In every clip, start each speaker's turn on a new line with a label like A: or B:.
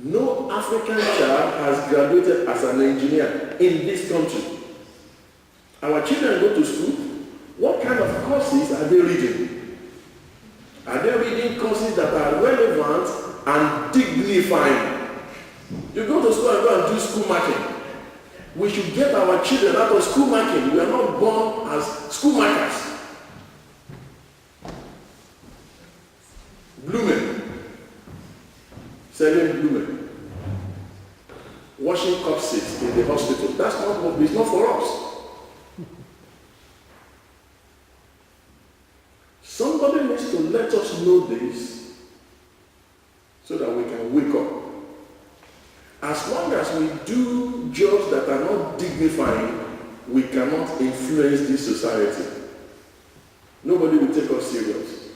A: No African child has graduated as an engineer in this country. Our children go to school. What kind of courses are they reading? Are they reading courses that are relevant and dignifying? You go to school and go and do school marking. We should get our children out of school marking. We are not born as school markers. Blooming. Selling blooming. Washing corpses in the hospital. That's not what it's not for us. Somebody needs to let us know this so that we can wake up. As long as we do jobs that are not dignifying, we cannot influence this society. Nobody will take us serious.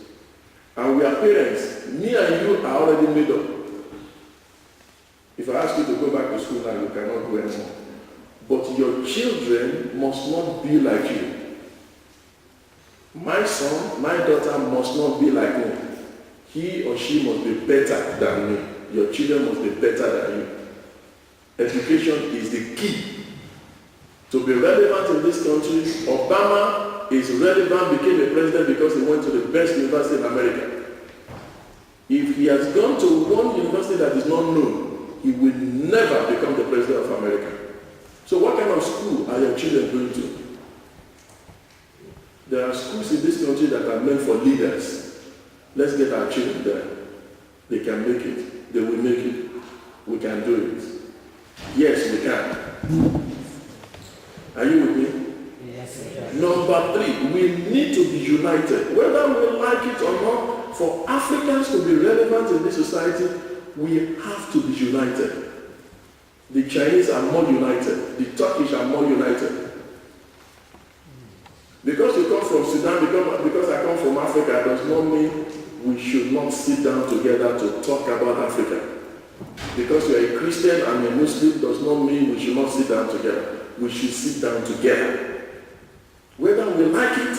A: And we are parents. Me and you are already made up. If I ask you to go back to school now, you cannot go anymore. But your children must not be like you. My son, my daughter must not be like me. He or she must be better than me. Your children must be better than you. Education is the key to be relevant in this country. Obama is relevant, became a president because he went to the best university in America. If he has gone to one university that is not known, he will never become the president of America. So what kind of school are your children going to? There are schools in this country that are meant for leaders. Let's get our children there. They can make it. They will make it. We can do it. Yes, we can. Are you with me? Yes. Number 3, we need to be united. Whether we like it or not, for Africans to be relevant in this society, we have to be united. The Chinese are more united. The Turkish are more united. Because you come from Sudan, because I come from Africa, does not mean we should not sit down together to talk about Africa. Because you are a Christian and a Muslim does not mean we should not sit down together. We should sit down together. Whether we like it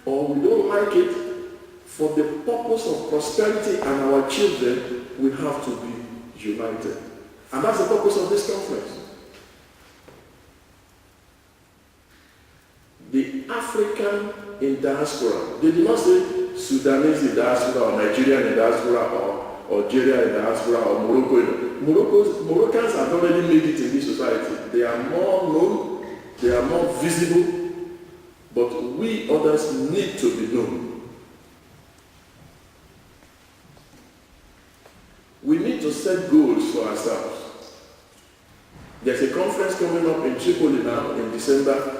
A: or we don't like it, for the purpose of prosperity and our children, we have to be united. And that's the purpose of this conference. The African in diaspora, they did not say Sudanese in diaspora or Nigerian in diaspora or Algeria in diaspora or Morocco. Moroccans have already made it in this society. They are more known, they are more visible, but we others need to be known. We need to set goals for ourselves. There's a conference coming up in Tripoli now in December.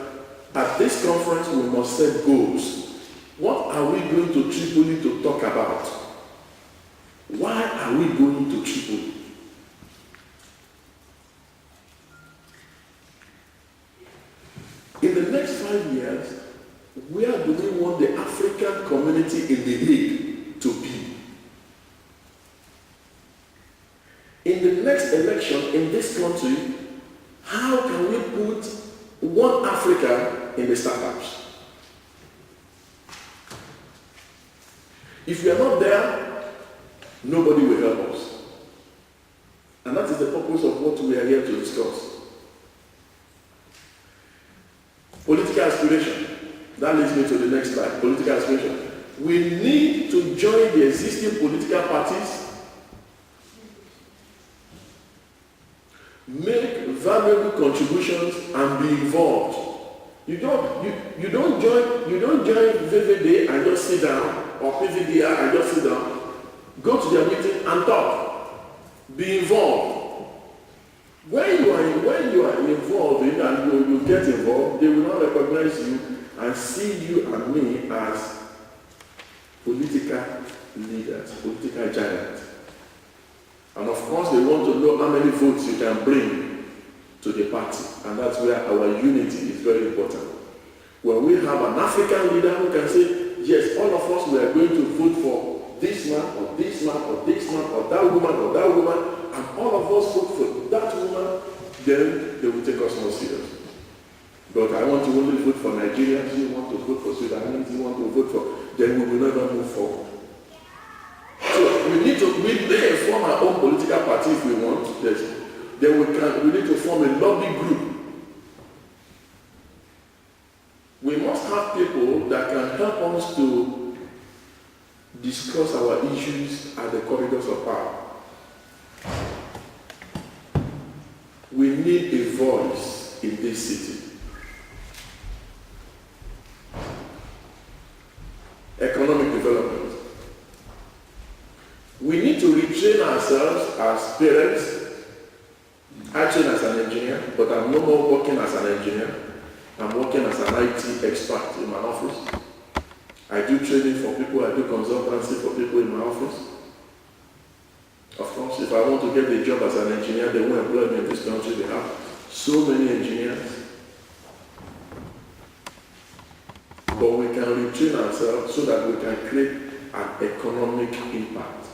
A: At this conference, we must set goals. What are we going to Tripoli to talk about? Why are we going to Tripoli? In the next 5 years, where do we want the African community in the Hague to be? In the next election in this country, how can we put one Africa in the startups? If we are not there, nobody will help us. And that is the purpose of what we are here to discuss. Political aspiration. That leads me to the next slide. Political aspiration. We need to join the existing political parties, make valuable contributions, and be involved. You don't join VVD and just sit down, or PVDR and just sit down. Go to their meeting and talk. Be involved. When you are involved and you get involved, they will not recognize you and see you and me as political leaders, political giants. And of course, they want to know how many votes you can bring to the party. And that's where our unity is very important. When we have an African leader who can say, yes, all of us, we are going to vote for this man, or this man, or this man, or that woman, and all of us vote for that woman, then they will take us more serious. But I want to only vote for Nigerians, you want to vote for Sudanese, you want to vote for, then we will never move forward. So we need to, therefore, form our own political party if we want. Yes. Then we need to form a lobby group. We must have people that can help us to discuss our issues at the corridors of power. We need a voice in this city. Economic development. We need to retrain ourselves as parents. I train as an engineer, but I'm no more working as an engineer. I'm working as an IT expert in my office. I do training for people, I do consultancy for people in my office. Of course, if I want to get a job as an engineer, they won't employ me in this country. They have so many engineers. But we can retrain ourselves so that we can create an economic impact.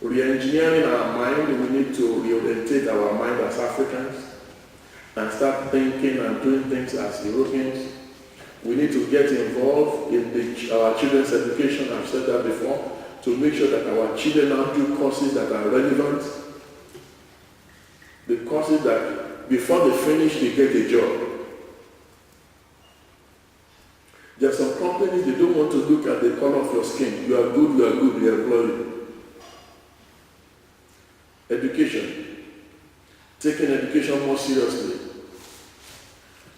A: Re-engineering our mind, we need to reorientate our mind as Africans and start thinking and doing things as Europeans. We need to get involved in our children's education, I've said that before, to make sure that our children now do courses that are relevant. The courses that before they finish, they get a job. There are some companies, they don't want to look at the color of your skin. You are good, we employ you. Education. Taking education more seriously.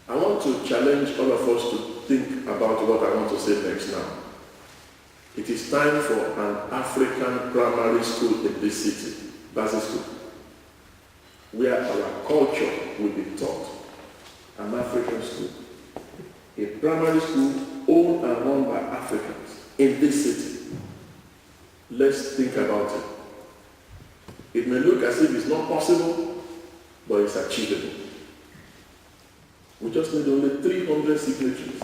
A: I want to challenge all of us to think about what I want to say next now. It is time for an African primary school in this city, basic school, where our culture will be taught. An African school. A primary school owned and run by Africans in this city. Let's think about it. It may look as if it's not possible, but it's achievable. We just need only 300 signatures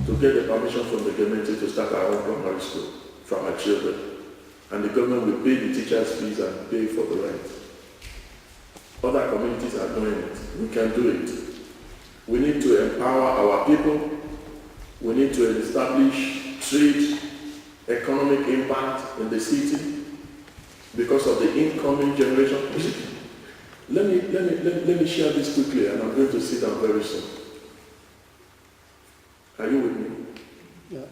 A: to get the permission from the government to start our own primary school for our children. And the government will pay the teachers' fees and pay for the rent. Other communities are doing it. We can do it. We need to empower our people. We need to establish trade, economic impact in the city because of the incoming generation. Let me share this quickly, and I'm going to sit down very soon. Are you with me? Yeah.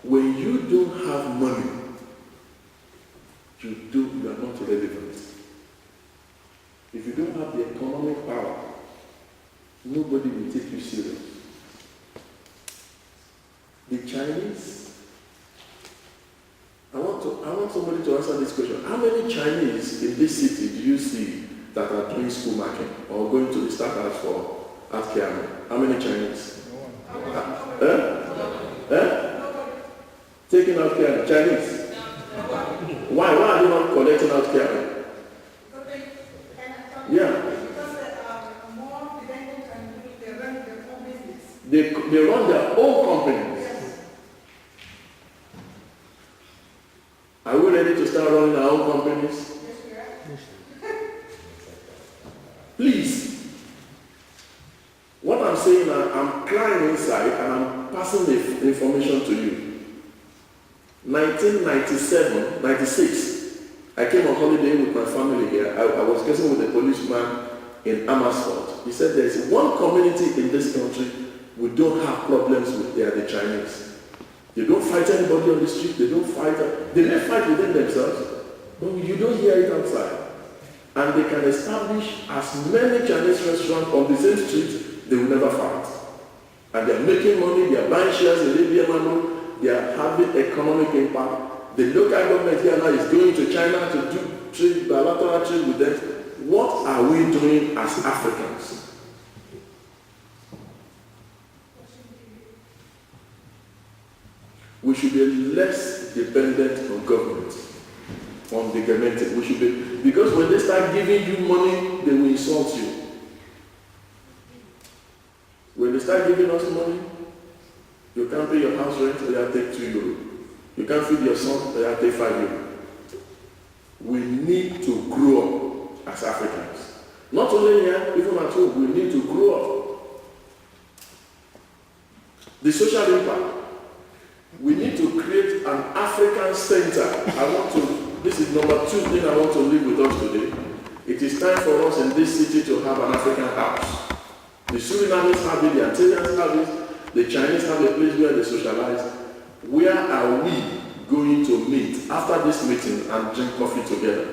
A: When you don't have money, you are not relevant. If you don't have the economic power, nobody will take you serious. The Chinese, I want somebody to answer this question. How many Chinese in this city do you see that are doing school marking or going to the startups for healthcare? How many Chinese? Taking healthcare, Chinese? Why are they not collecting healthcare? Yeah. They run their own companies. Are we ready to start running our own companies? Please. What I'm saying, I'm crying inside and I'm passing the information to you. 1997, 96, I came on holiday with my family here. I was guessing with a policeman in Amersfoort. He said there is one community in this country we don't have problems with. They are the Chinese. They don't fight anybody on the street. They don't fight. They may fight within themselves, but you don't hear it outside. And they can establish as many Chinese restaurants on the same street, they will never fight. And they are making money, they are buying shares in Libya, they are having economic impact. The local government here now is going to China to do trade, bilateral trade with them. What are we doing as Africans? We should be less dependent on government, on the government. We should be, because when they start giving you money, they will insult you. When they start giving us money, you can't pay your house rent, they have to take €2. You can't feed your son, they have to take €5. We need to grow up as Africans. Not only here, even at home, we need to grow up. The social impact. We need to create an African center. I want to this is number 2 thing I want to leave with us today. It is time for us in this city to have an African house. The Surinamese have it, the Antilleans have it, the Chinese have a place where they socialize. Where are we going to meet after this meeting and drink coffee together?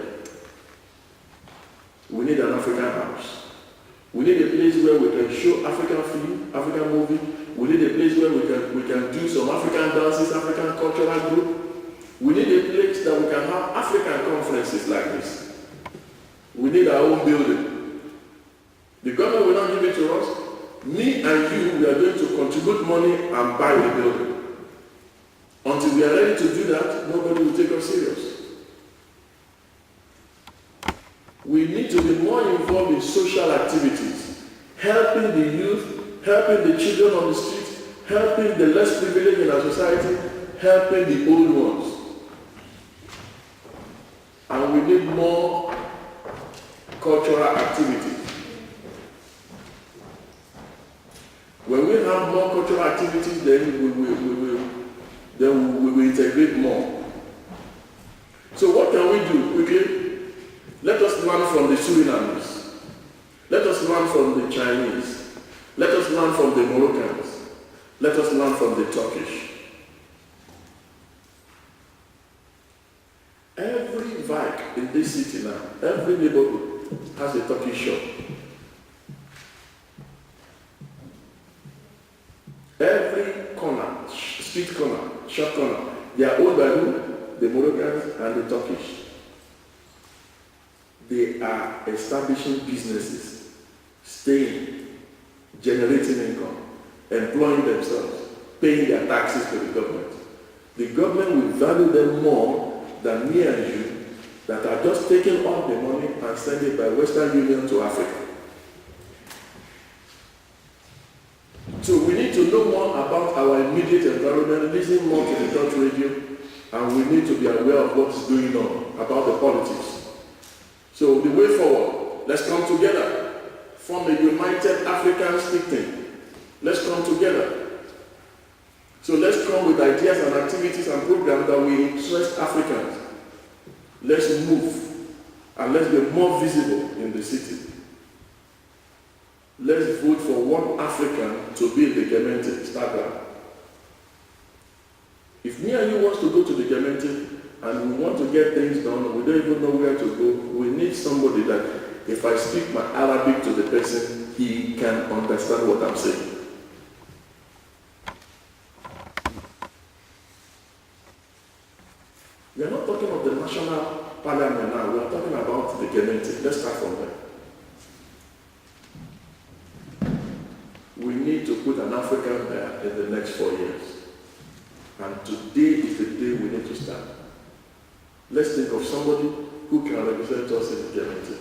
A: We need an African house. We need a place where we can show African film, African movie. We need a place where we can do some African dances, African cultural group. We need a place that we can have African conferences like this. We need our own building. The government will not give it to us. Me and you, we are going to contribute money and buy the building. Until we are ready to do that, nobody will take us serious. We need to be more involved in social activities, helping the youth, helping the children on the street, helping the less privileged in our society, helping the old ones. And we need more cultural activities. When we have more cultural activities, then we will integrate more. So what can we do quickly? Let us learn from the Surinamese. Let us learn from the Chinese. Let us learn from the Moroccans. Let us learn from the Turkish. Every Vike in this city now, every neighborhood has a Turkish shop. Every corner, street corner, shop corner, they are owned by who? The Moroccans and the Turkish. They are establishing businesses, staying, generating income, employing themselves, paying their taxes to the government. The government will value them more than me and you that are just taking all the money and sending it by Western Union to Africa. So we need to know more about our immediate environment, listen more to the Dutch radio, and we need to be aware of what is going on about the politics. So the way forward, let's come together, form a united African speak team. Let's come together. So let's come with ideas and activities and programs that will interest Africans. Let's move and let's be more visible in the city. Let's vote for one African to be the Gemeente. Start that. If me and you want to go to the Gemeente and we want to get things done, we don't even know where to go, we need somebody that if I speak my Arabic to the person, he can understand what I'm saying. We are not talking of the national parliament now, we are talking about the Gemeente. Let's start from there. We need to put an African there in the next 4 years. And today is the day we need to start. Let's think of somebody who can represent us in the Gemeente.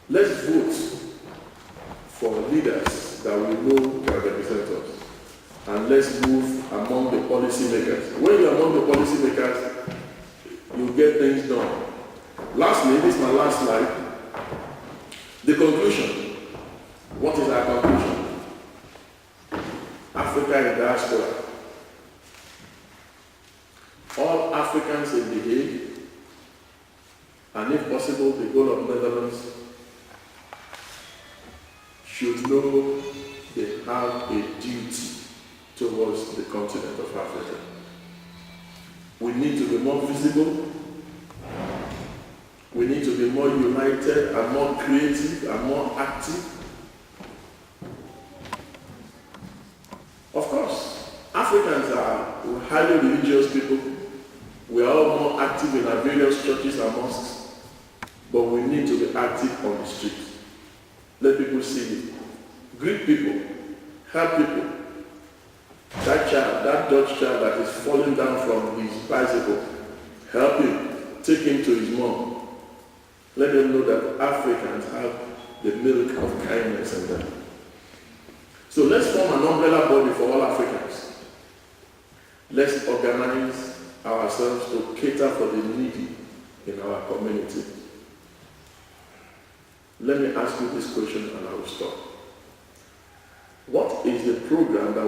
A: Let's vote for leaders that we know can represent us. And let's move among the policymakers. When you're among the policymakers, you get things done. Lastly, this is my last slide. The conclusion. What is our conclusion? Africa in diaspora. All Africans in The Hague, and if possible, the whole of Netherlands, should know they have a duty towards the continent of Africa. We need to be more visible. We need to be more united and more creative and more active. Of course, Africans are highly religious people. We are all more active in our various churches and mosques, but we need to be active on the streets. Let people see it. Greet people. Help people. That child, that Dutch child that is falling down from his bicycle, help him. Take him to his mom. Let them know that Africans have the milk of kindness in them. So let's form an umbrella body for all Africans. Let's organize ourselves to cater for the needy in our community. Let me ask you this question and I will stop. What is the program that